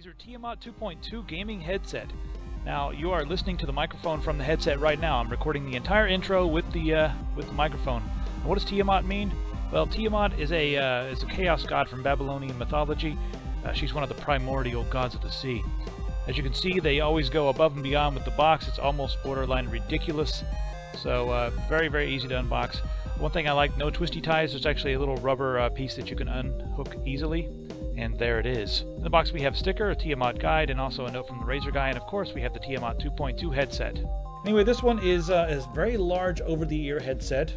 Razer Tiamat 2.2 gaming headset. Now, you are listening to the microphone from the headset right now. I'm recording the entire intro with the microphone. And what does Tiamat mean? Well, Tiamat is a chaos god from Babylonian mythology. She's one of the primordial gods of the sea. As you can see, they always go above and beyond with the box. It's almost borderline ridiculous. So very, very easy to unbox. One thing I like, no twisty ties. There's actually a little rubber piece that you can unhook easily. And there it is. In the box we have a sticker, a Tiamat guide, and also a note from the Razer guy, and of course we have the Tiamat 2.2 headset. Anyway, this one is very large over-the-ear headset.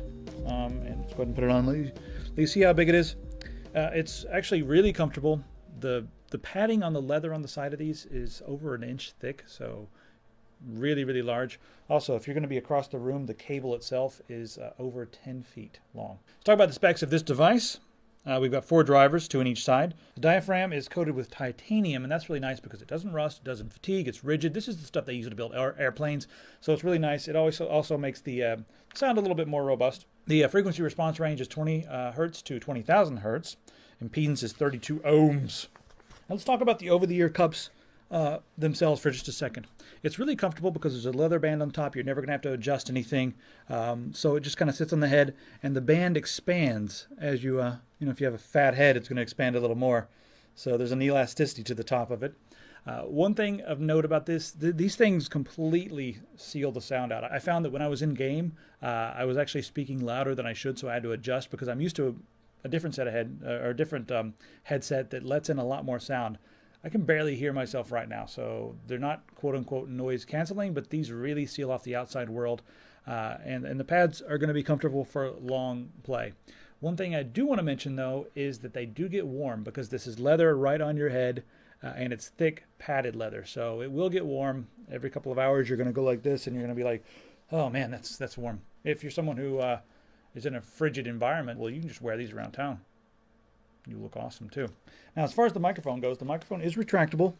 And let's go ahead and put it on. Let you see how big it is. It's actually really comfortable. The padding on the leather on the side of these is over 1 inch thick, so really, really large. Also, if you're going to be across the room, the cable itself is over 10 feet long. Let's talk about the specs of this device. We've got 4 drivers, 2 on each side. The diaphragm is coated with titanium, and that's really nice because it doesn't rust, it doesn't fatigue, it's rigid. This is the stuff they use to build airplanes, so it's really nice. It also makes the sound a little bit more robust. The frequency response range is 20 hertz to 20,000 hertz. Impedance is 32 ohms. Now let's talk about the over-the-ear cups themselves for just a second. It's really comfortable because there's a leather band on top. You're never going to have to adjust anything. So it just kind of sits on the head, and the band expands as you, if you have a fat head, it's going to expand a little more. So there's an elasticity to the top of it. One thing of note about this, these things completely seal the sound out. I found that when I was in game, I was actually speaking louder than I should, so I had to adjust because I'm used to a different set of different headset that lets in a lot more sound. I can barely hear myself right now, so they're not quote-unquote noise canceling, but these really seal off the outside world, and the pads are going to be comfortable for long play. One thing I do want to mention, though, is that they do get warm because this is leather right on your head, and it's thick, padded leather, so it will get warm. Every couple of hours, you're going to go like this, and you're going to be like, oh, man, that's warm. If you're someone who is in a frigid environment, well, you can just wear these around town. You look awesome too. Now, as far as the microphone goes, the microphone is retractable.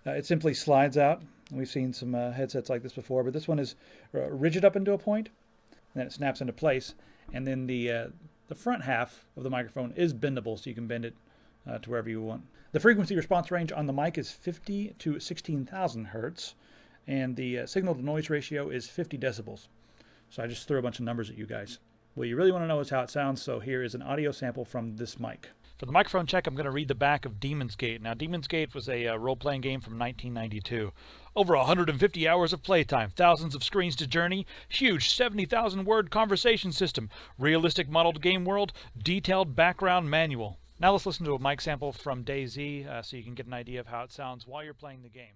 It simply slides out. We've seen some headsets like this before, but this one is rigid up into a point, and then it snaps into place. And then the front half of the microphone is bendable, so you can bend it to wherever you want. The frequency response range on the mic is 50 to 16,000 hertz, and the signal-to-noise ratio is 50 decibels. So I just threw a bunch of numbers at you guys. What you really want to know is how it sounds, so here is an audio sample from this mic. For the microphone check, I'm going to read the back of Demon's Gate. Now, Demon's Gate was a role-playing game from 1992. Over 150 hours of playtime, thousands of screens to journey, huge 70,000-word conversation system, realistic modeled game world, detailed background manual. Now let's listen to a mic sample from DayZ so you can get an idea of how it sounds while you're playing the game.